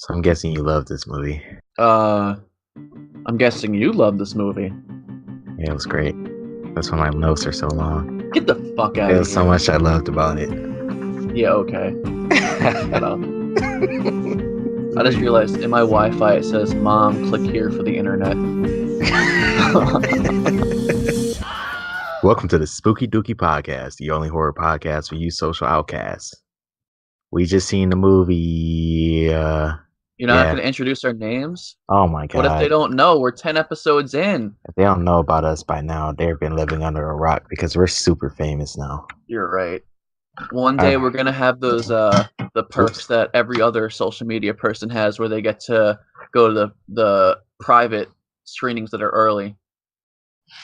So I'm guessing you love this movie. I'm guessing you love this movie. Yeah, it was great. That's why my notes are so long. Get the fuck out There of was so here. much I loved about it. Yeah, okay. Shut up. I just realized in my Wi-Fi it says, "Mom, click here for the internet." Welcome to the Spooky Dooky Podcast, the only horror podcast for you social outcasts. We just seen the movie. You're not Yeah. gonna introduce our names? Oh my What if they God. don't know? We're 10 episodes in. If they don't know about us by now, they've been living under a rock because we're super famous now. You're right. One day Our- we're gonna have those the perks Oops. that every other social media person has, where they get to go to the private screenings that are early.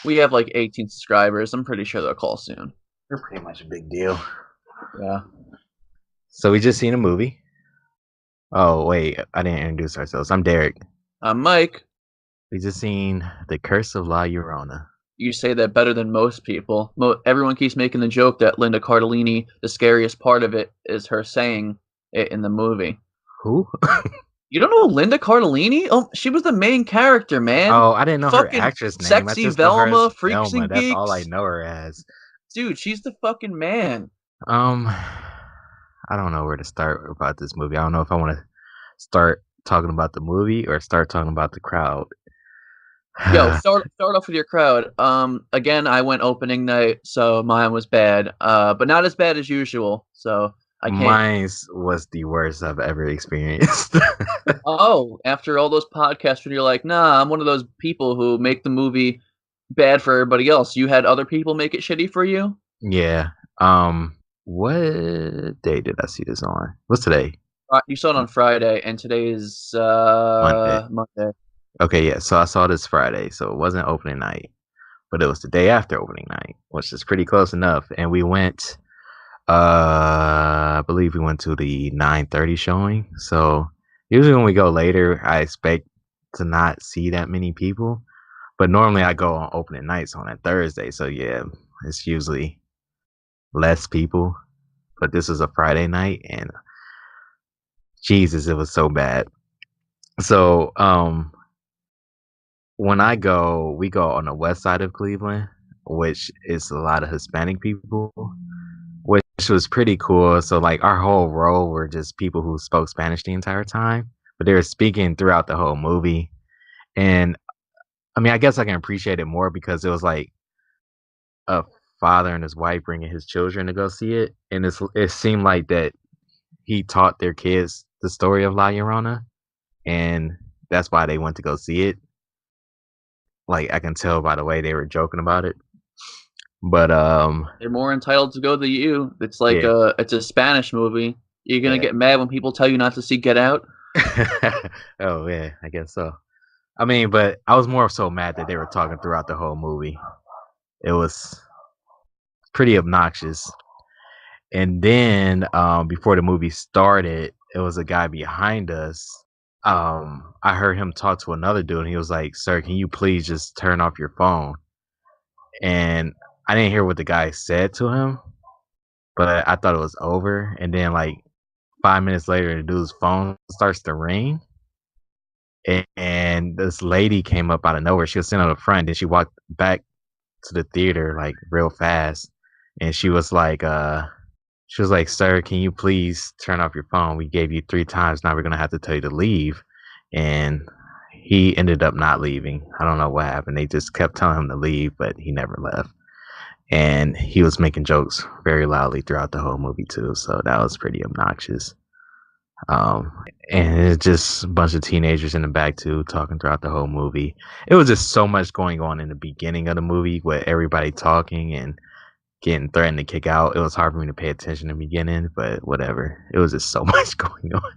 We have like 18 subscribers. I'm pretty sure they'll call soon. We're pretty much a big deal. Yeah. So we just seen a movie. Oh wait, I didn't introduce ourselves. I'm Derek. I'm Mike. We just seen The Curse of La Llorona. You say that better than most people. Everyone keeps making the joke that Linda Cardellini, the scariest part of it is her saying it in the movie. Who? You don't know Linda Cardellini? Oh, she was the main character, man. Oh, I didn't know her Fucking actress name. I sexy just know her as Velma, Freaks Velma. and That's all I Geeks. know her as. Dude, she's the fucking man. I don't know where to start about this movie. I don't know if I want to start talking about the movie or start talking about the crowd. Yo, start off with your crowd. Again, I went opening night, so mine was bad. But not as bad as usual. So I can't. Mine's was the worst I've ever experienced. Oh, after all those podcasts where you're like, nah, I'm one of those people who make the movie bad for everybody else. You had other people make it shitty for you? Yeah. What day did I see this on? What's today? You saw it on Friday, and today is Monday. Monday. Okay, yeah. So I saw this Friday, so it wasn't opening night, but it was the day after opening night, which is pretty close enough. And we went. I believe we went to the 9:30 showing. So usually when we go later, I expect to not see that many people. But normally I go on opening nights on a Thursday. So yeah, it's usually less people. But this is a Friday night and Jesus, it was so bad. So when we go on the west side of Cleveland, which is a lot of Hispanic people, which was pretty cool. So like our whole row were just people who spoke Spanish the entire time, but they were speaking throughout the whole movie. And I mean, I guess I can appreciate it more because it was like a father and his wife bringing his children to go see it, and it seemed like that he taught their kids the story of La Llorona, and that's why they went to go see it. Like I can tell by the way they were joking about it. But They're more entitled to go than you. It's like yeah, it's a Spanish movie. You're gonna yeah. get mad when people tell you not to see Get Out? Oh yeah, I guess so. I mean, but I was more so mad that they were talking throughout the whole movie. It was pretty obnoxious. And then before the movie started, it was a guy behind us. I heard him talk to another dude, and he was like, "Sir, can you please just turn off your phone?" And I didn't hear what the guy said to him, but I thought it was over. And then like 5 minutes later, the dude's phone starts to ring. And this lady came up out of nowhere. She was sitting on the front, and she walked back to the theater like real fast, and she was like, "Sir, can you please turn off your phone? We gave you 3 times. Now we're gonna have to tell you to leave." And he ended up not leaving. I don't know what happened. They just kept telling him to leave, but he never left. And he was making jokes very loudly throughout the whole movie too, so that was pretty obnoxious. Um, and it's just a bunch of teenagers in the back too, talking throughout the whole movie. It was just so much going on in the beginning of the movie with everybody talking and getting threatened to kick out. It was hard for me to pay attention in the beginning, but whatever. It was just so much going on.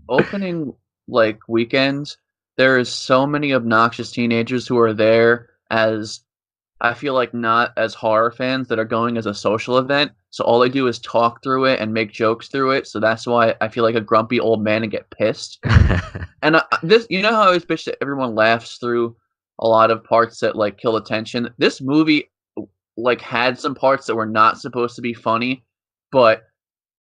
Opening like weekends, there is so many obnoxious teenagers who are there as I feel like not as horror fans that are going as a social event. So all they do is talk through it and make jokes through it. So that's why I feel like a grumpy old man and get pissed. And this, you know how I always bitch that everyone laughs through a lot of parts that like kill attention. This movie like had some parts that were not supposed to be funny, but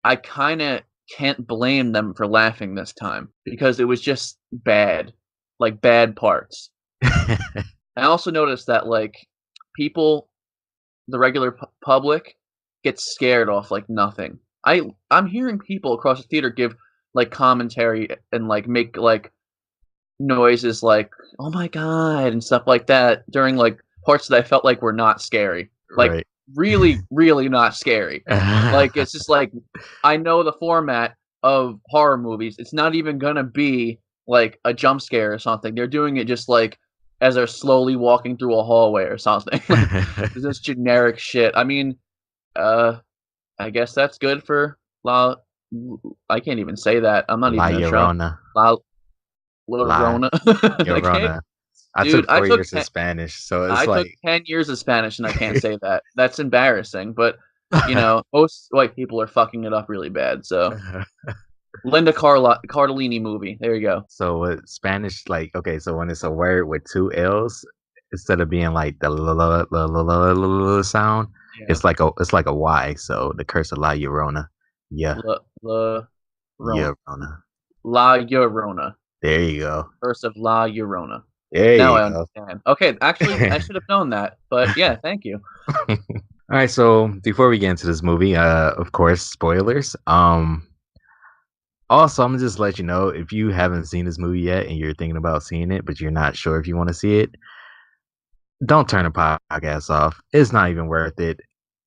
I kind of can't blame them for laughing this time because it was just bad, like bad parts. I also noticed that like people, the regular public, gets scared off like nothing. I'm hearing people across the theater give like commentary and like make like noises like "Oh my god" and stuff like that during like parts that I felt like were not scary. Like Right. really, really not scary. Like it's just like I know the format of horror movies. It's not even gonna be like a jump scare or something. They're doing it just like as they're slowly walking through a hallway or something. Like this generic shit. I mean, uh, I guess that's good for La. I can't even say that. I'm not La even gonna try. Llorona. La La Llorona. I can't, Llorona. I dude. took 4 years of Spanish, so it's I took like 10 years of Spanish and I can't say that. That's embarrassing. But you know, most white people are fucking it up really bad. So Linda Cardellini movie. There you go. So with Spanish, like, okay, so when it's a word with 2 L's, instead of being like the sound, Yeah. it's like a Y. So the curse of La Llorona. Yeah, La La Ron Llorona. La Llorona. There you go. Curse of La Llorona. There Now you I go. understand. Okay, actually, I should have known that. But yeah, thank you. All right, so before we get into this movie, of course, spoilers. Also, I'm gonna just let you know if you haven't seen this movie yet and you're thinking about seeing it, but you're not sure if you want to see it, don't turn the podcast off. It's not even worth it.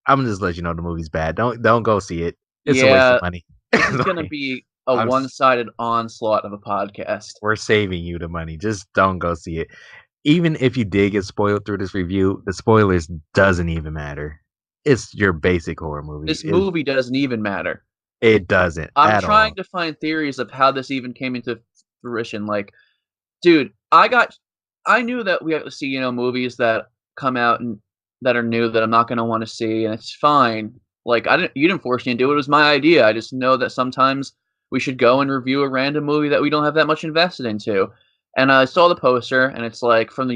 I'm gonna just let you know the movie's bad. Don't go see it. It's a waste of Yeah, money. this is gonna Like, be a I'm s- one-sided onslaught of a podcast. we're saving you the money. Just don't go see it. Even if you did get spoiled through this review, the spoilers doesn't even matter. It's your basic horror movie. This movie doesn't even matter. It doesn't I'm at trying all. to find theories of how this even came into fruition. Like, dude, I knew that we have to see, you know, movies that come out and that are new that I'm not gonna wanna see, and it's fine. Like, I didn't you didn't force me to do it, it was my idea. I just know that sometimes we should go and review a random movie that we don't have that much invested into. And I saw the poster, and it's, like, from the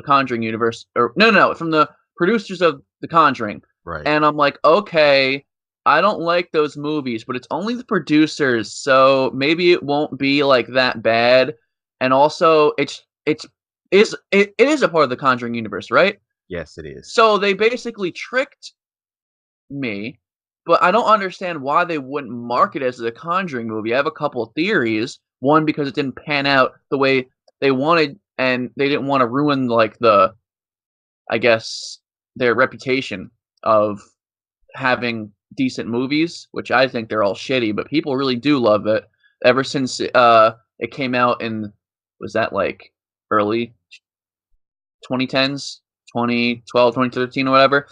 Conjuring universe or no, from the producers of The Conjuring. Right. And I'm like, "Okay, I don't like those movies, but it's only the producers, so maybe it won't be, like, that bad." And also, it is a part of the Conjuring universe, right? Yes, it is. So they basically tricked me, but I don't understand why they wouldn't market it as a Conjuring movie. I have a couple of theories. One, because it didn't pan out the way they wanted, and they didn't want to ruin like I guess, their reputation of having decent movies, which I think they're all shitty, but people really do love it. Ever since it came out in was that like early 2010s, 2012, 2013 or whatever.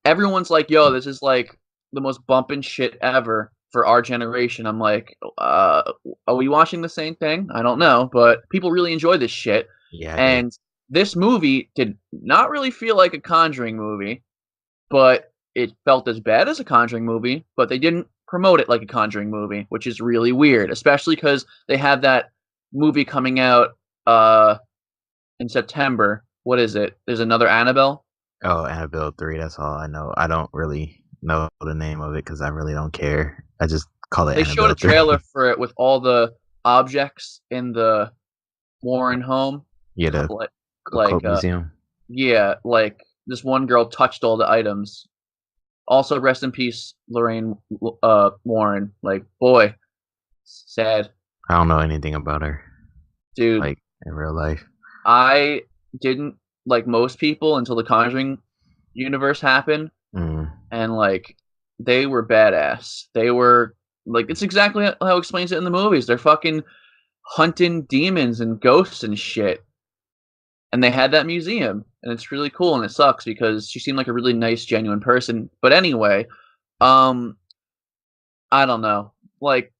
Everyone's like, "Yo, this is like the most bumpin' shit ever for our generation." I'm like, are we watching the same thing? I don't know, but people really enjoy this shit. Yeah, I did. And this movie did not really feel like a Conjuring movie, but it felt as bad as a Conjuring movie, but they didn't promote it like a Conjuring movie, which is really weird, especially because they have that movie coming out, in September. What is it? There's another Annabelle? Oh, Annabelle 3, that's all I know. I don't really know the name of it because I really don't care. I just call it They showed Annabelle a 3. trailer for it with all the objects in the Warren home, Yeah, co the like occult like, museum. yeah, like, this one girl touched all the items. Also, rest in peace, Lorraine, Warren. Like, boy, sad. I don't know anything about her, Dude, like, in real life. I didn't like most people until the Conjuring universe happened, Mm, and, like, they were badass. They were like, it's exactly how it explains it in the movies. They're fucking hunting demons and ghosts and shit. And they had that museum, and it's really cool, and it sucks because she seemed like a really nice, genuine person. But anyway, um, I don't know. Like,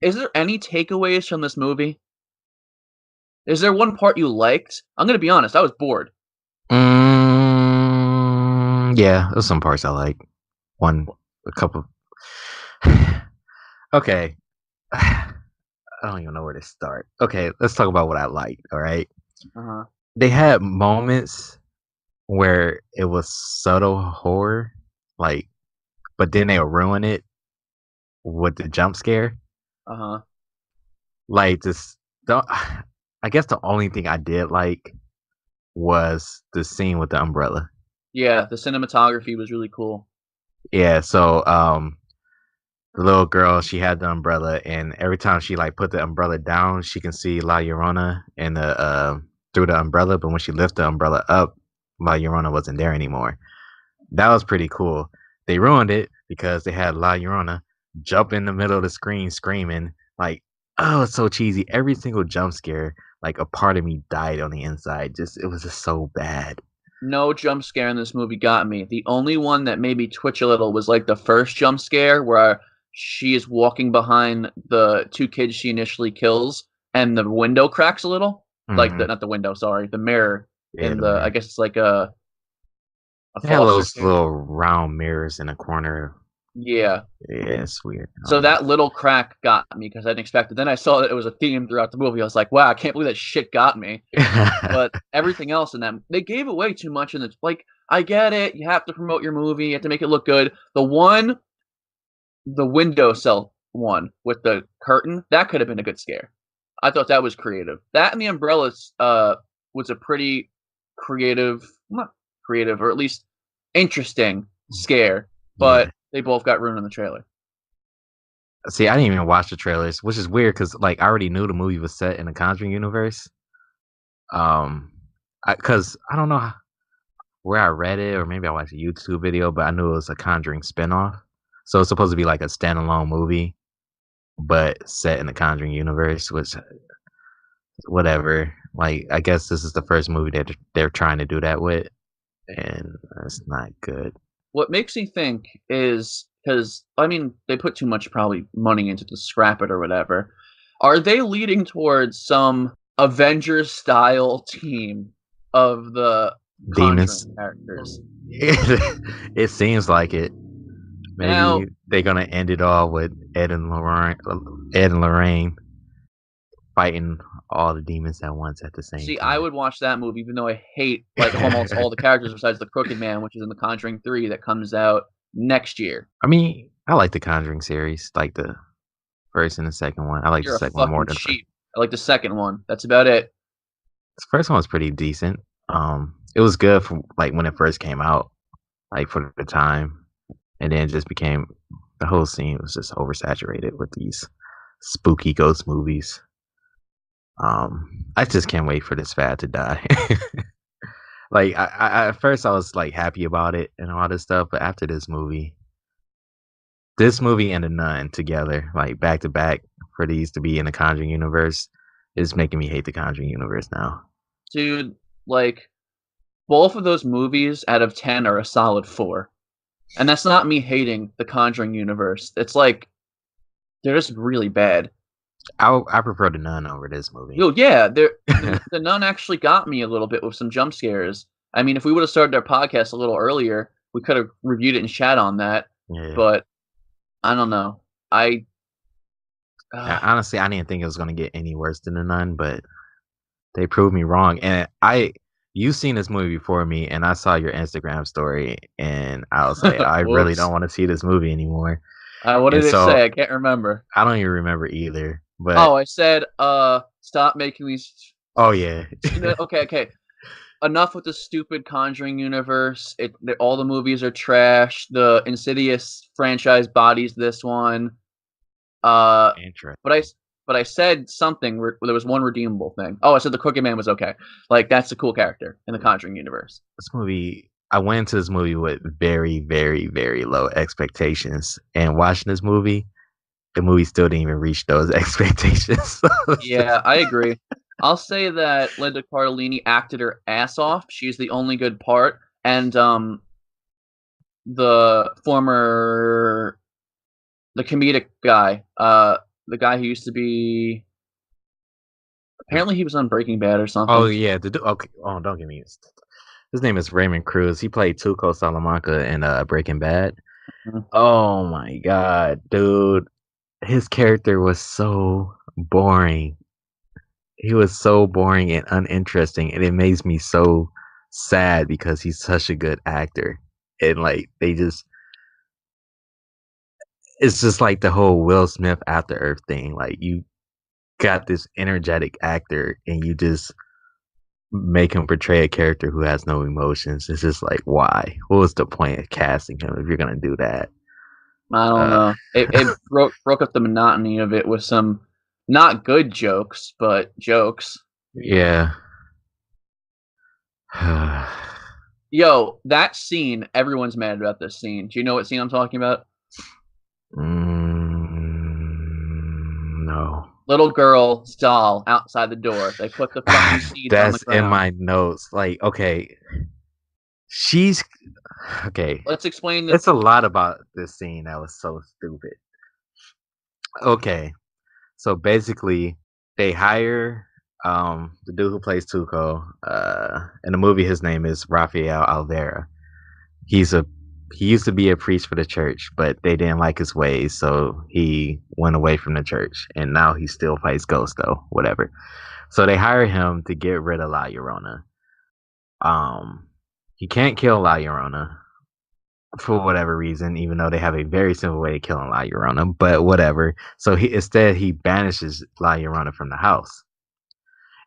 is there any takeaways from this movie? Is there one part you liked? I'm gonna be honest, I was bored. yeah, there's some parts I like. One, a couple. Okay. I don't even know where to start. Okay, let's talk about what I liked, all right? Uh-huh. They had moments where it was subtle horror, like, but then they would ruin it with the jump scare. Uh huh. Like this, the, I guess the only thing I did like was the scene with the umbrella. Yeah, the cinematography was really cool. Yeah, so the little girl, she had the umbrella, and every time she like put the umbrella down, she can see La Llorona in the through the umbrella. But when she lifted the umbrella up, La Llorona wasn't there anymore. That was pretty cool. They ruined it because they had La Llorona jump in the middle of the screen screaming like, "Oh, it's so cheesy!" Every single jump scare, like a part of me died on the inside. Just it was just so bad. No jump scare in this movie got me. The only one that made me twitch a little was like the first jump scare where she is walking behind the two kids she initially kills, and the window cracks a little. Like the Hmm. not the window, sorry, the mirror Yeah, in the the I mirror. guess it's like a They had foster those care. little round mirrors in the corner. Yeah. Yeah, it's weird. I So don't know. that little crack got me because I didn't expect it. Then I saw that it was a theme throughout the movie. I was like, wow, I can't believe that shit got me. But everything else in that they gave away too much in the like, I get it, you have to promote your movie, you have to make it look good. The windowsill one with the curtain, that could have been a good scare. I thought that was creative. That and the umbrellas, was a pretty creative not creative, or at least interesting scare, Yeah. but they both got ruined in the trailer. See, I didn't even watch the trailers, which is weird because like I already knew the movie was set in the Conjuring universe. Um, because I don't know where I read it, or maybe I watched a YouTube video, but I knew it was a Conjuring spinoff. So it's supposed to be like a standalone movie, but set in the Conjuring universe, which whatever. Like I guess this is the first movie that they're trying to do that with, and it's not good. What makes me think is because I mean, they put too much probably money into to scrap it or whatever. Are they leading towards some Avengers style team of the Demons. Conjuring characters? It seems like it. Maybe Now, they're gonna end it all with Ed and Lorraine fighting all the demons at once at the same see, I time. would watch that movie even though I hate like almost all the characters besides the Crooked Man, which is in the Conjuring 3 that comes out next year. I mean, I like the Conjuring series, like the first and the second one. I like the You're a second one more fucking than the first. sheep. I like the second one. That's about it. The first one was pretty decent. It was good for like when it first came out, like for the time, and then it just became the whole scene was just oversaturated with these spooky ghost movies. I just can't wait for this fad to die. Like at first I was like happy about it and all this stuff, but after this movie and the Nun together, like back to back, for these to be in the Conjuring universe, is making me hate the Conjuring universe now. Dude, like both of those movies out of 10 are a solid 4. And that's not me hating the Conjuring universe. It's like they're just really bad. I prefer the Nun over this movie. Yo, yeah, the Nun actually got me a little bit with some jump scares. I mean, if we would have started our podcast a little earlier, we could have reviewed it and chat on that. Yeah. But I don't know. I uh, Honestly, I didn't think it was gonna get any worse than the Nun, but they proved me wrong. And you've seen this movie before me, and I saw your Instagram story, and I was like, I really don't whoops. want to see this movie anymore. What And did it so say? I can't remember. I don't even remember either. But Oh, I said, stop making these. oh yeah, Okay, okay. Enough with the stupid Conjuring universe. All the movies are trash. The Insidious franchise bodies this one. Uh, interesting. but I said something. There was one redeemable thing. Oh, I said the Crooked Man was okay. Like that's a cool character in the Conjuring universe. This movie, I went into this movie with very, very, very low expectations, and watching this movie, the movie still didn't even reach those expectations. So it's Yeah, just, I agree. I'll say that Linda Cardellini acted her ass off. She's the only good part, and the former the comedic guy, the guy who used to be apparently he was on Breaking Bad or oh something. yeah, okay. Oh, don't get me. His name is Raymond Cruz. He played Tuco Salamanca in Breaking Bad. Mhm. Oh my god, dude, his character was so boring. He was so boring and uninteresting, and it makes me so sad because he's such a good actor. And like they just it's just like the whole Will Smith After Earth thing. Like you got this energetic actor, and you just make him portray a character who has no emotions. It's just like, why? What was the point of casting him if you're gonna do that? I don't Uh, know. It broke up the monotony of it with some not good jokes, but jokes. yeah. Yo, that scene, everyone's mad about this scene. Do you know what scene I'm talking about? No. Little girl's doll outside the door. They put the fucking seeds on the That's in ground. my notes. Like, okay, she's okay. Let's explain the It's a lot about this scene that was so stupid. Okay, so basically, they hire the dude who plays Tuco. In the movie, his name is Rafael Alvera. He's a he used to be a priest for the church, but they didn't like his ways, so he went away from the church. And now he still fights ghosts, though. Whatever. So they hire him to get rid of La Llorona. Um, he can't kill La Llorona for whatever reason, even though they have a very simple way of killing La Llorona. But whatever. So he banishes La Llorona from the house.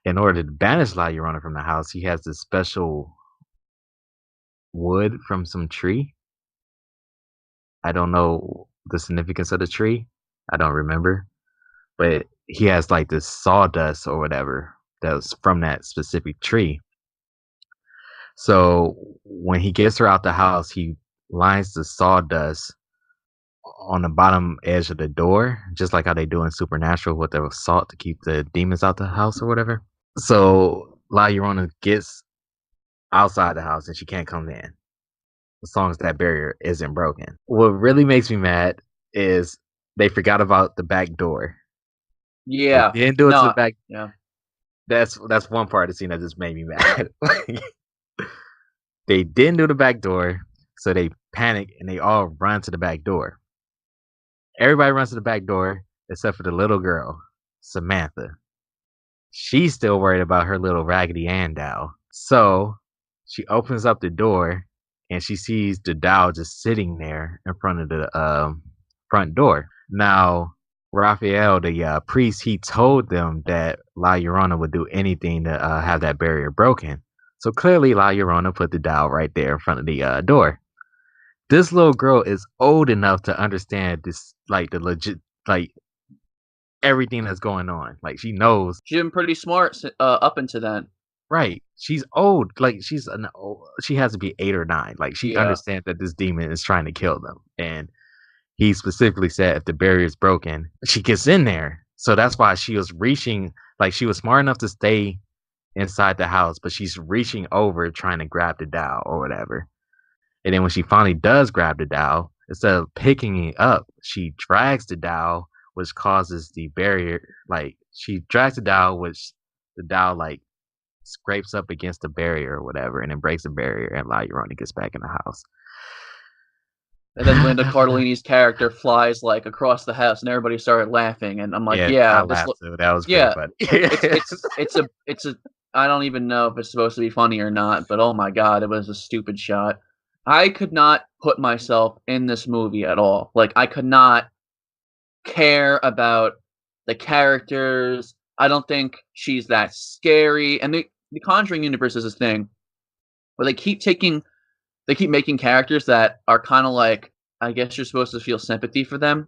In order to banish La Llorona from the house, he has this special wood from some tree. I don't know the significance of the tree. I don't remember. But he has like this sawdust or whatever that was from that specific tree. So when he gets her out the house, he lines the sawdust on the bottom edge of the door, just like how they do in Supernatural with the salt to keep the demons out the house or whatever. So La Llorona gets outside the house and she can't come in as long as that barrier isn't broken. What really makes me mad is they forgot about the back door. They Yeah. didn't do it to the No. back. Yeah. That's one part of the scene that just made me mad. They didn't do the back door, so they panic and they all run to the back door. Everybody runs to the back door except for the little girl, Samantha. She's still worried about her little Raggedy Ann doll. So she opens up the door and she sees the doll just sitting there in front of the front door. Now, Raphael, the priest, he told them that La Llorona would do anything to have that barrier broken. So clearly, La Llorona put the doll right there in front of the door. This little girl is old enough to understand this, like the legit, like everything that's going on. Like she knows. She's been pretty smart up into then. Right. She's old. Like she has to be 8 or 9. Like she Yeah. understands that this demon is trying to kill them. And he specifically said if the barrier is broken, she gets in there. So that's why she was reaching, like she was smart enough to stay inside the house, but she's reaching over trying to grab the doll or whatever. And then when she finally does grab the doll, instead of picking it up, she drags the doll, which causes the barrier. Like she drags the doll, which the doll like scrapes up against the barrier or whatever, and then breaks the barrier, and La Llorona gets back in the house. And then Linda Cardellini's character flies like across the house, and everybody started laughing. And I'm like, Yeah, I yeah, laughed too. That was pretty yeah, funny. it's a. I don't even know if it's supposed to be funny or not, but oh my god, it was a stupid shot. I could not put myself in this movie at all. Like I could not care about the characters. I don't think she's that scary. And the Conjuring universe is this thing where they keep making characters that are kind of like I guess you're supposed to feel sympathy for them.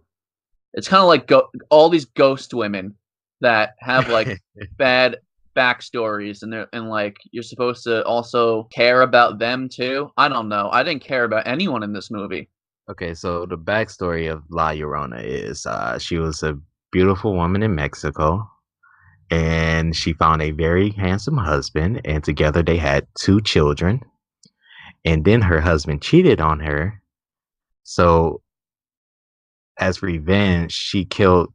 It's kind of like all these ghost women that have like bad backstories, and like you're supposed to also care about them too. I don't know. I didn't care about anyone in this movie. Okay, so the backstory of La Llorona is she was a beautiful woman in Mexico, and she found a very handsome husband, and together they had 2 children. And then her husband cheated on her. So, as revenge, she killed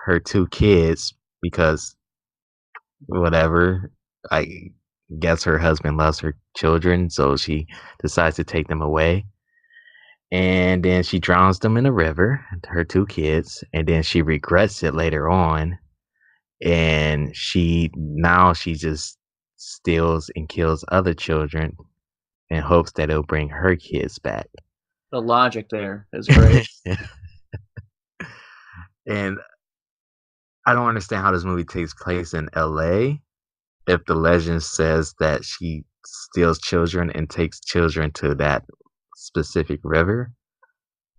her 2 kids because whatever. I guess her husband loves her children, so she decides to take them away. And then she drowns them in a river, her 2 kids, and then she regrets it later on. And she just steals and kills other children in hopes that it'll bring her kids back. The logic there is great. And I don't understand how this movie takes place in LA if the legend says that she steals children and takes children to that specific river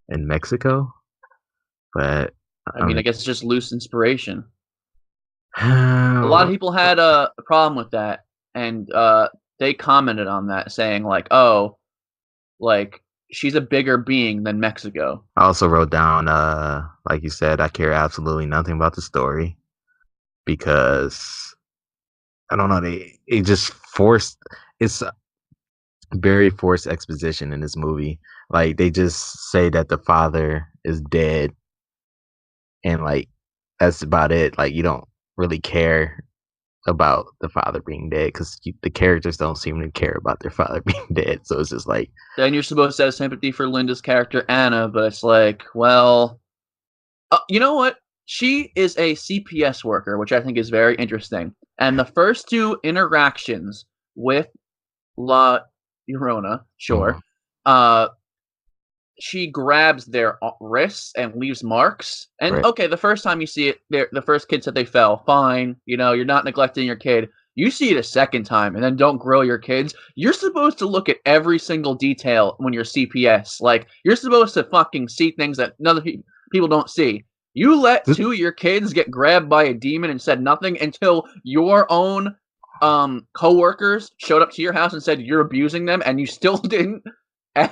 in Mexico. But I I mean, I mean, guess it's just loose inspiration. A lot of people had a problem with that, and they commented on that, saying like, "Oh, like she's a bigger being than Mexico." I also wrote down, like you said, I care absolutely nothing about the story because I don't know. They it just forced. It's very forced exposition in this movie. Like they just say that the father is dead, and like that's about it. Like you don't really care about the father being dead because the characters don't seem to care about their father being dead. So it's just like, Then you're supposed to have sympathy for Linda's character Anna, but it's like, well, you know what? She is a CPS worker, which I think is very interesting. And the first two interactions with La Llorona, sure, mhm, uh, she grabs their wrists and leaves marks. And right. okay, the first time you see it, the first kid said they fell. Fine, you know, you're not neglecting your kid. You see it a second time, and then don't grill your kids. You're supposed to look at every single detail when you're CPS. Like you're supposed to fucking see things that other people don't see. You let Th- two of your kids get grabbed by a demon and said nothing until your own coworkers showed up to your house and said you're abusing them, and you still didn't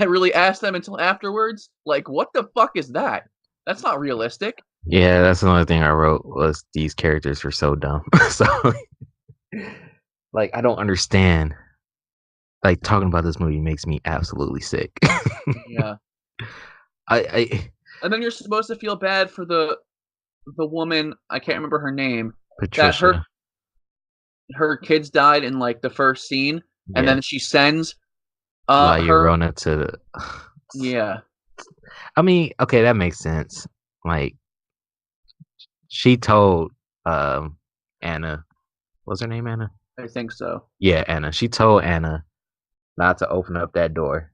really ask them until afterwards? Like, what the fuck is that? That's not realistic. Yeah, that's another thing I wrote was these characters were so dumb. So like I don't understand. Like talking about this movie makes me absolutely sick. Yeah. I And then you're supposed to feel bad for the woman, I can't remember her name, that Patricia, her kids died in like the first scene, and yeah, then she sends La her Llorona to. yeah, I mean, okay, that makes sense. Like she told Anna, what's her name, Anna? I think so. Yeah, Anna. She told Anna not to open up that door,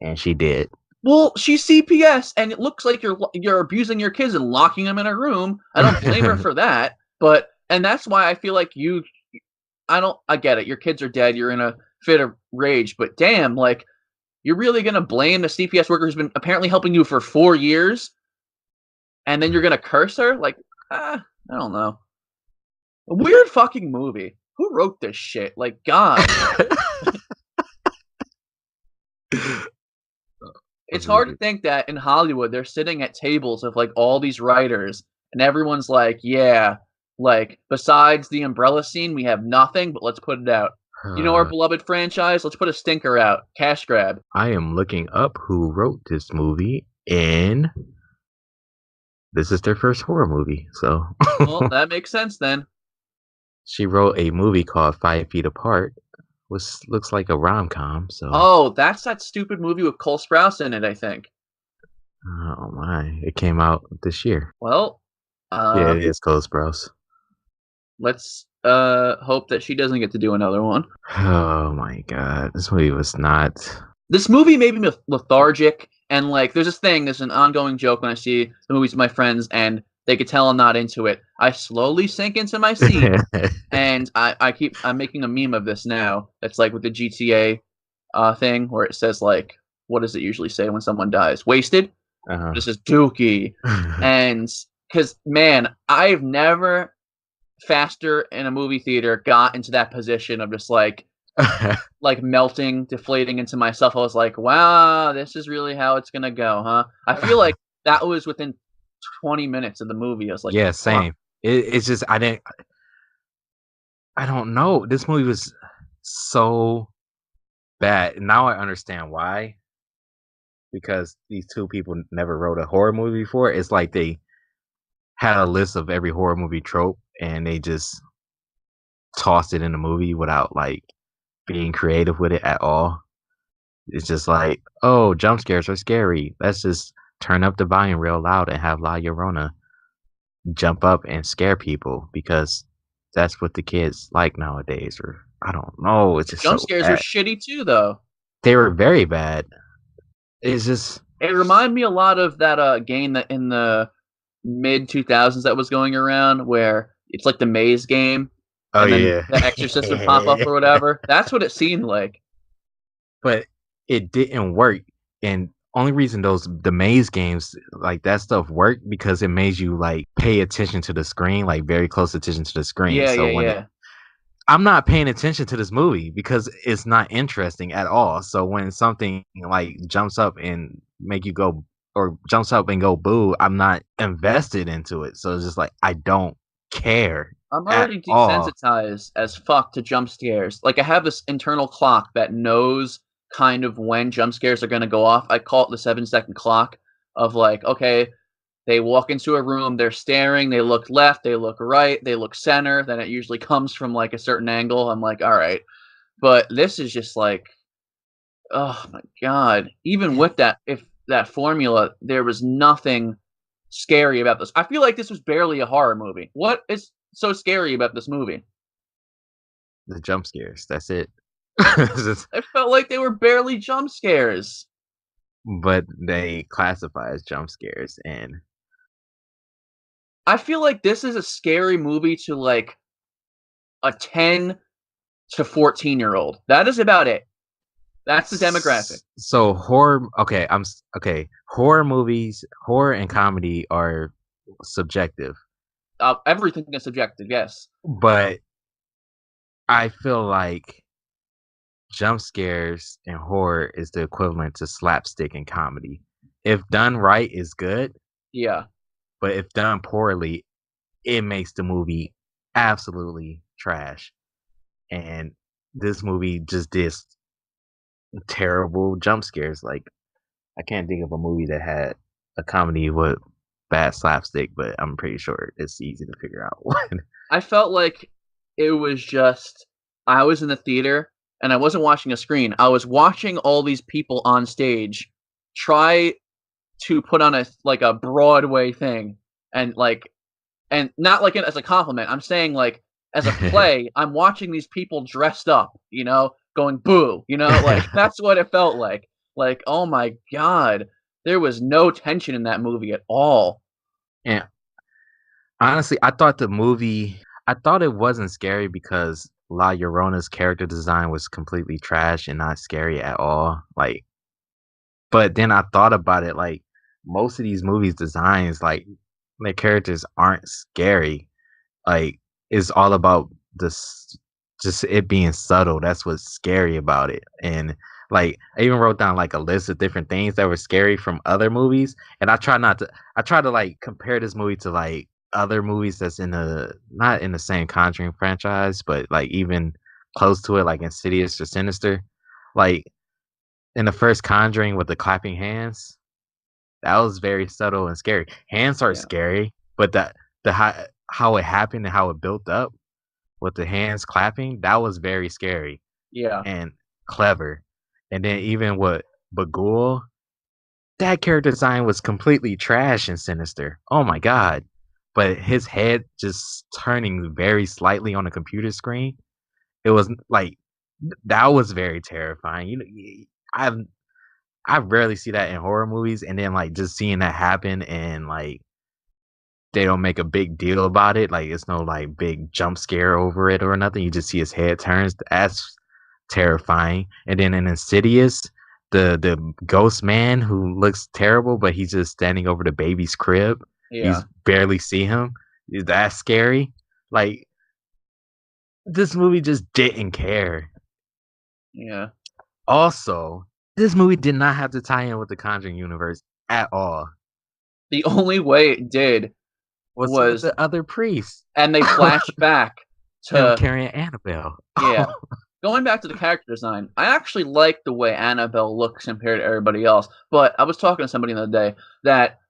and she did. Well, she's CPS, and it looks like you're abusing your kids and locking them in a room. I don't blame her for that, but and that's why I feel like I get it. Your kids are dead. You're in a fit of rage, but damn, like you're really gonna blame the CPS worker who's been apparently helping you for 4 years, and then you're gonna curse her? Like, I don't know. A weird fucking movie. Who wrote this shit? Like, God, it's That's hard to weird. think that in Hollywood they're sitting at tables of like all these writers, and everyone's like, yeah, like besides the umbrella scene, we have nothing, but let's put it out. You know our beloved franchise? Let's put a stinker out. Cash grab. I am looking up who wrote this movie, and this is their first horror movie. So Well, that makes sense then. she wrote a movie called 5 Feet Apart, which looks like a rom com. So, Oh, that's that stupid movie with Cole Sprouse in it, I think. oh my, it came out this year. Well, Yeah, uh, it is Cole Sprouse. let's hope that she doesn't get to do another one. Oh my god, this movie was not. This movie made me lethargic, and like, there's this thing, there's an ongoing joke when I see the movies with my friends, and they could tell I'm not into it. I slowly sink into my seat, and I'm making a meme of this now. It's like with the GTA thing where it says like, what does it usually say when someone dies? Wasted. uh, This is Dooky, and because man, I've never faster in a movie theater got into that position of just like melting, deflating into myself. I was like, wow, this is really how it's gonna go, huh? I feel like that was within 20 minutes of the movie. I was like, yeah, fuck. same. It's just I don't know. This movie was so bad. Now I understand why. Because these two people never wrote a horror movie before. It's like they had a list of every horror movie trope and they just tossed it in a movie without like being creative with it at all. It's just like, oh, jump scares are scary. Let's just turn up the volume real loud and have La Llorona jump up and scare people because that's what the kids like nowadays. Or I don't know. It's just Jump so scares are bad. shitty too, though. They were very bad. It's just It reminded me a lot of that game that in the mid 2000s that was going around where it's like the maze game Oh and then yeah. the exorcist would pop up or whatever. That's what it seemed like. But it didn't work, and only reason those the maze games, like, that stuff worked because it made you, like, pay attention to the screen, like, very close attention to the screen, Yeah, so yeah, when it yeah. I'm not paying attention to this movie because it's not interesting at all, so when something, like, jumps up and make you go or jumps up and go, "Boo," I'm not invested into it, so it's just like, I don't care I'm at already all. desensitized as fuck to jump scares. Like I have this internal clock that knows kind of when jump scares are gonna go off. I call it the 7-second clock of like, okay, they walk into a room, they're staring, they look left, they look right, they look center, then it usually comes from like a certain angle. I'm like, all right. But this is just like, oh my god. Even And with that, if that formula, there was nothing scary about this. I feel like this was barely a horror movie. What is so scary about this movie? the jump scares, that's it. It's just I felt like they were barely jump scares. but they classify as jump scares, and I feel like this is a scary movie to like a 10 to 14-year-old. That is about it. That's the demographic. so horror. Okay, okay. Horror movies, horror and comedy are subjective, Everything is subjective, yes. but I feel like jump scares in horror is the equivalent to slapstick in comedy. If done right, is good, Yeah, but if done poorly, it makes the movie absolutely trash. And this movie just did terrible jump scares. Like, I can't think of a movie that had a comedy with bad slapstick, but I'm pretty sure it's easy to figure out one. I felt like it was just I was in the theater and I wasn't watching a screen. I was watching all these people on stage try to put on a like a Broadway thing and like and not like it as a compliment. I'm saying like as a play, I'm watching these people dressed up, going boo, like that's what it felt like. Like, oh my god, there was no tension in that movie at all. And honestly, I thought it wasn't scary because La Llorona's character design was completely trash and not scary at all. Like, but then I thought about it, like, most of these movies' designs, like, their characters aren't scary. Like, it's all about this just it being subtle. That's what's scary about it. And like I even wrote down like a list of different things that were scary from other movies. And I try to like compare this movie to like other movies that's in the not in the same Conjuring franchise, but like even close to it, like Insidious or Sinister. Like in the first Conjuring with the clapping hands, that was very subtle and scary. Hands are Yeah. scary, but the how it happened and how it built up with the hands clapping, that was very scary Yeah. and clever. And then even with Bagul, that character design was completely trash and sinister. Oh my god. But his head just turning very slightly on the computer screen, it was like that was very terrifying. I've I rarely see that in horror movies, and then like just seeing that happen and like they don't make a big deal about it. Like it's no like big jump scare over it or nothing. You just see his head turns. That's terrifying. And then in Insidious, the ghost man who looks terrible, but he's just standing over the baby's crib. You Yeah. barely see him. That's scary. Like this movie just didn't care. Yeah. Also, this movie did not have to tie in with the Conjuring universe at all. The only way it did Was with was the other priests. and they flashed back Him to carrying Annabelle. yeah. Going back to the character design, I actually like the way Annabelle looks compared to everybody else, but I was talking to somebody the other day that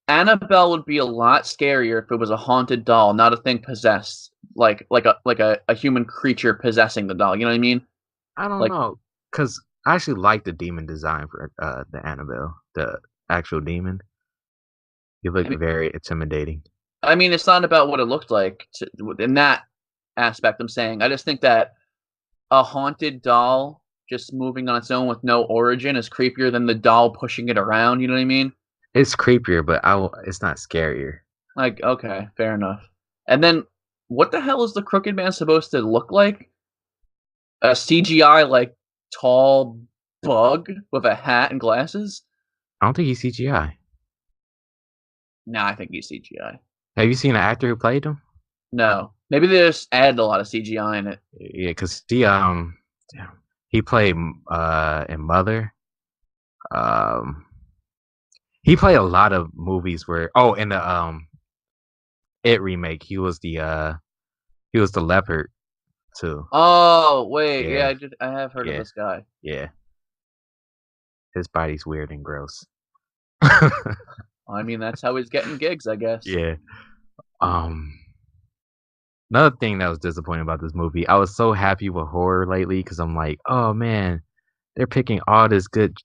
Annabelle would be a lot scarier if it was a haunted doll, not a thing possessed, like a human creature possessing the doll, you know what I mean? I don't Like, know, cause I actually like the demon design for, the Annabelle, the actual demon. He I looked mean very intimidating. it's not about what it looked like in that aspect, I'm saying. I just think that a haunted doll just moving on its own with no origin is creepier than the doll pushing it around, you know what I mean? It's creepier, but it's not scarier. Like, okay, fair enough. And then, what the hell is the Crooked Man supposed to look like? A CGI, like, tall bug with a hat and glasses? I don't think he's CGI. Nah, I think he's CGI. Have you seen the actor who played him? No. Maybe they just added a lot of CGI in it. Yeah, because damn, he played in Mother. Um, he played a lot of movies where in the It remake, he was the leopard too. Oh, wait, yeah, Yeah, I have heard of yeah, this guy. yeah. His body's weird and gross. I mean, that's how he's getting gigs, I guess. Yeah. Um, Another thing that was disappointing about this movie, I was so happy with horror lately because I'm like, oh man, they're picking all this good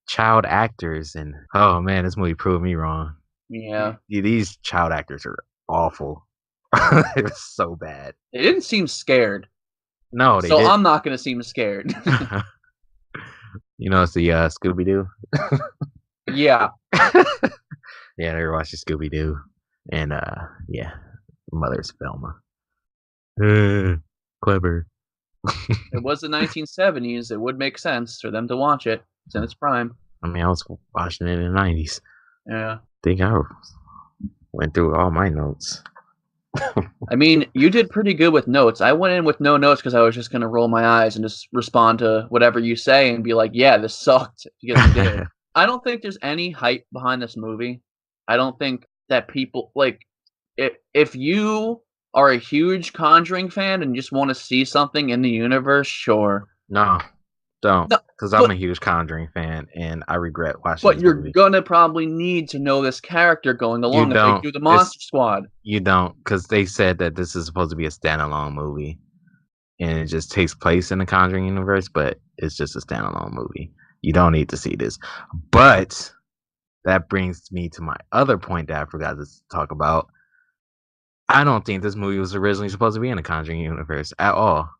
child actors, and oh man, this movie proved me wrong. Yeah. These child actors are awful. It was so bad. They didn't seem scared, No, they so did. I'm not gonna seem scared. You know, it's the Scooby Doo. Yeah. Yeah, I never watched the Scooby Doo, and yeah, Mother's Velma. Clever. It was the 1970s, it would make sense for them to watch it. It's in its prime. I mean, I was watching it in the 90s. Yeah. Think I went through all my notes. I mean, you did pretty good with notes. I went in with no notes because I was just gonna roll my eyes and just respond to whatever you say and be like, "Yeah, this sucked," because it did. I don't think there's any hype behind this movie. I don't think that people like if you are a huge Conjuring fan and just want to see something in the universe, sure. No, don't. No, Because I'm but a huge Conjuring fan, and I regret watching but this you're movie. gonna probably need to know this character going You along if they don't. do the It's Monster Squad. you don't, because they said that this is supposed to be a standalone movie, and it just takes place in the Conjuring universe, but it's just a standalone movie. You don't need to see this. But that brings me to my other point that I forgot to talk about. I don't think this movie was originally supposed to be in the Conjuring universe at all.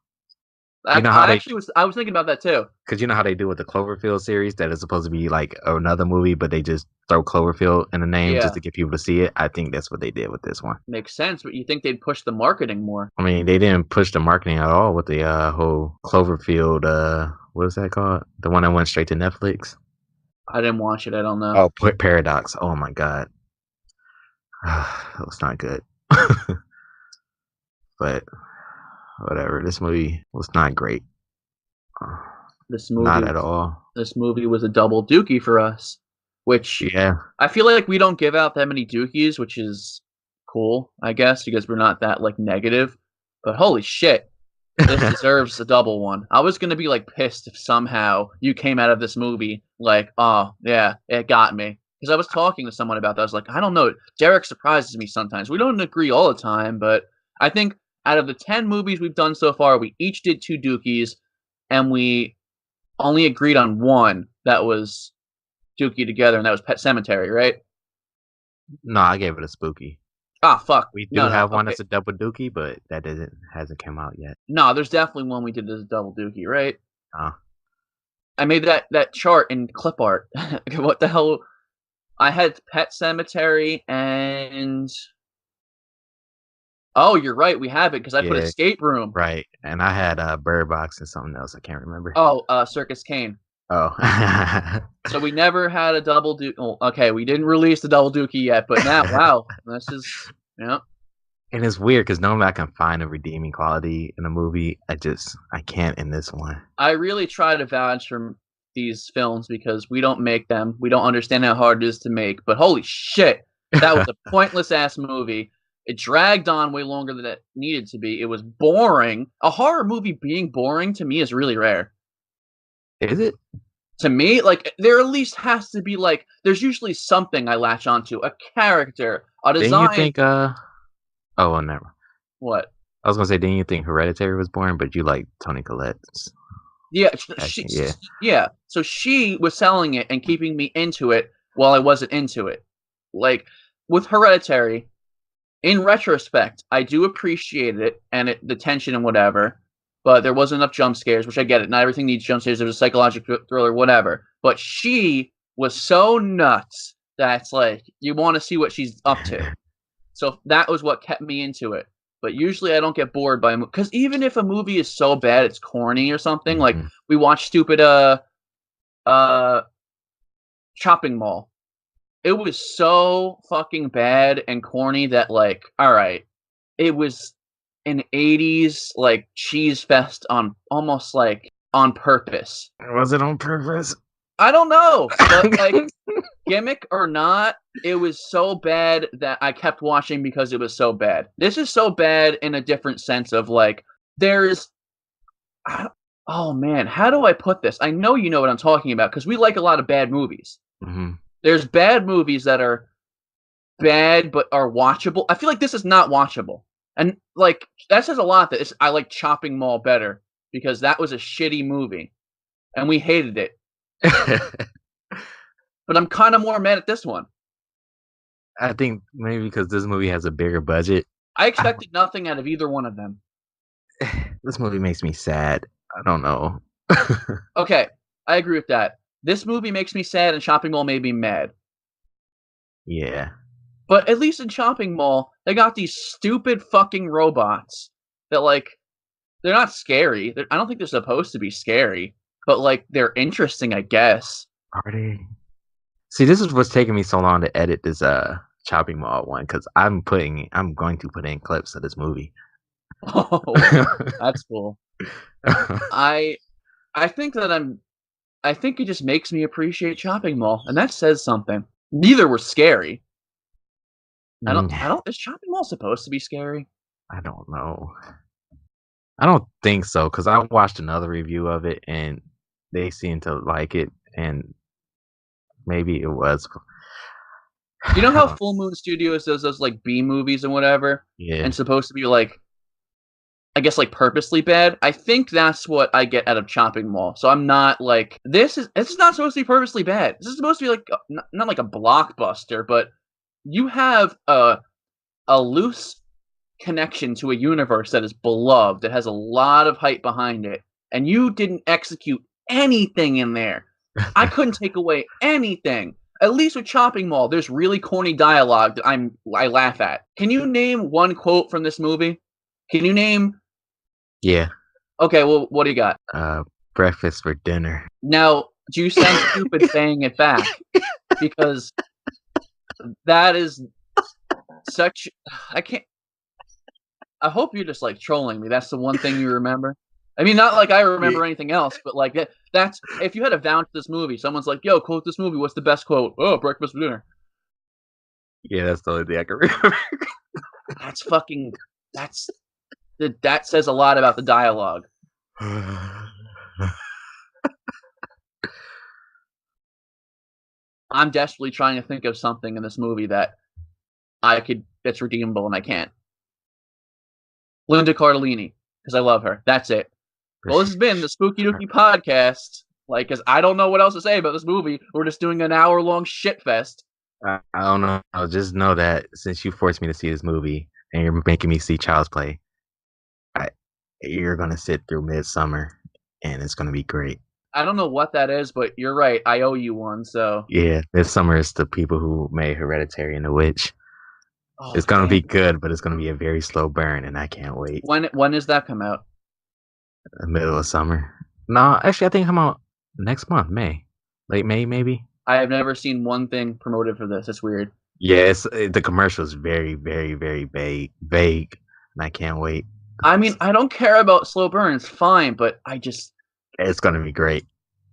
You know how I they, actually was I was thinking about that too. because you know how they do with the Cloverfield series that is supposed to be like another movie, but they just throw Cloverfield in the name just Yeah, to get people to see it. I think that's what they did with this one. makes sense, but you think they'd push the marketing more. I mean, they didn't push the marketing at all with the whole Cloverfield. What is that called? The one that went straight to Netflix. I didn't watch it. I don't know. Oh, Paradox. Oh my god, that was not good. But whatever. This movie was not great. Uh, This Not movie at all. this movie was a double dookie for us, which Yeah. I feel like we don't give out that many dookies, which is cool, I guess, because we're not that like negative. But holy shit, this deserves a double one. I was gonna be like pissed if somehow you came out of this movie like, oh yeah, it got me. Because I was talking to someone about that. I was like, I don't know. Derek surprises me sometimes. We don't agree all the time, but I think out of the 10 movies we've done so far, we each did two dookies, and we only agreed on one that was Dookie together, and that was Pet Cemetery, right? No, I gave it a spooky. Ah, fuck. We do No, no. have one Okay. that's a double dookie, but that hasn't come out yet. No, there's definitely one we did as a double Dookie, right? Uh, I made that chart in clip art. What the hell? I had Pet Cemetery and oh, you're right. We have it because I put yeah, Escape Room. right. And I had Bird Box and something else. I can't remember. Oh, Circus Kane. Oh. So we never had a double Dookie. Oh, okay, we didn't release the double Dookie yet, but now, wow, this is yeah. And it's weird because normally I can find a redeeming quality in a movie. I can't in this one. I really try to vouch for these films because we don't make them. We don't understand how hard it is to make. But holy shit, that was a pointless ass movie. It dragged on way longer than it needed to be. It was boring. A horror movie being boring to me is really rare. Is it? To me, like there at least has to be like there's usually something I latch onto, a character, a Didn't you design. think oh well, never. What? I was gonna say, didn't you think Hereditary was boring, but you like Tony Collette's Yeah, acting? Yeah. yeah. So she was selling it and keeping me into it while I wasn't into it. Like with Hereditary, in retrospect, I do appreciate it and the tension and whatever, but there wasn't enough jump scares, which I get it. Not everything needs jump scares. There's a psychological thriller, whatever. But she was so nuts that it's like you want to see what she's up to. So that was what kept me into it. But usually I don't get bored by a movie because even if a movie is so bad it's corny or something, like Mhm. we watched stupid uh Chopping Mall. It was so fucking bad and corny that like, all right, it was an 80s like cheese fest on almost like on purpose. Was it on purpose? I don't know, but like gimmick or not, it was so bad that I kept watching because it was so bad. This is so bad in a different sense of like there's I oh man, how do I put this? I know you know what I'm talking about because we like a lot of bad movies. Mhm. There's bad movies that are bad but are watchable. I feel like this is not watchable. And like that says a lot that I like Chopping Mall better because that was a shitty movie and we hated it. But I'm kind of more mad at this one. I think maybe because this movie has a bigger budget. I I expected nothing out of either one of them. This movie makes me sad. I don't know. Okay, I agree with that. This movie makes me sad and Shopping Mall made me mad. Yeah. But at least in Shopping Mall, they got these stupid fucking robots that like they're not scary. I don't think they're supposed to be scary, but like they're interesting, I guess. Are they? See, this is what's taking me so long to edit this Chopping Mall one because I'm going to put in clips of this movie. Oh, that's cool. I I think that I think it just makes me appreciate Shopping Mall, and that says something. Neither were scary. Mm, I don't is Shopping Mall supposed to be scary? I don't know. I don't think so because I watched another review of it and they seem to like it, and maybe it was. You know I how don't. Full Moon Studios does those like B movies and whatever, Yeah. and supposed to be like I guess like purposely bad. I think that's what I get out of Chopping Mall. So I'm not like this is not supposed to be purposely bad. This is supposed to be like not like a blockbuster, but you have a loose connection to a universe that is beloved, that has a lot of hype behind it, and you didn't execute anything in there. I couldn't take away anything. At least with Chopping Mall, there's really corny dialogue that I laugh at. Can you name one quote from this movie? Can you name Yeah. Okay, well, what do you got? Uh, Breakfast for dinner. Now, do you sound stupid saying it back? Because that is such I can't I hope you're just, like, trolling me. That's the one thing you remember? I mean, not like I Yeah. remember anything else, but, like, that's if you had to vouch this movie, someone's like, "Yo, quote this movie. What's the best quote?" "Oh, breakfast for dinner." Yeah, that's the only thing I can remember. That's fucking that's that says a lot about the dialogue. I'm desperately trying to think of something in this movie that's redeemable, and I can't. Linda Cardellini, because I love her. That's it. Well, this has been the Spooky Dooky podcast. Like, cause I don't know what else to say about this movie. We're just doing an hour-long shit fest. I don't know. I'll just know that since you forced me to see this movie and you're making me see Child's Play, I, you're gonna sit through Midsummer, and it's gonna be great. I don't know what that is, but you're right. I owe you one. So, Yeah, Midsummer is the people who made Hereditary and The Witch. oh It's gonna damn. be good, but it's gonna be a very slow burn, and I can't wait. When does that come out? The middle of summer. No, actually, I think come out next month, May, late May, maybe. I have never seen one thing promoted for this. It's weird. Yeah, the commercial is very, very, very vague, and I can't wait. I mean, I don't care about slow burns. Fine, but It's gonna be great.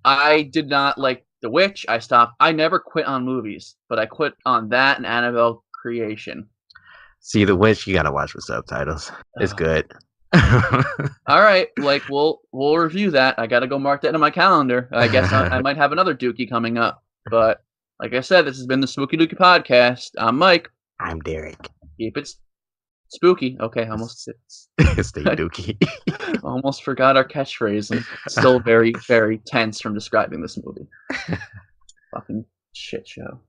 I did not like The Witch. I stopped. I never quit on movies, but I quit on that and Annabelle Creation. See, The Witch, you gotta watch with subtitles. It's Ugh. good. All right, like we'll review that. I gotta go mark that in my calendar. I guess I might have another Dookie coming up. But like I said, this has been the Spooky Dookie podcast. I'm Mike. I'm Derek. Keep it spooky. Okay, almost Stay dookie. almost forgot our catchphrase. I'm still very very tense from describing this movie. Fucking shit show.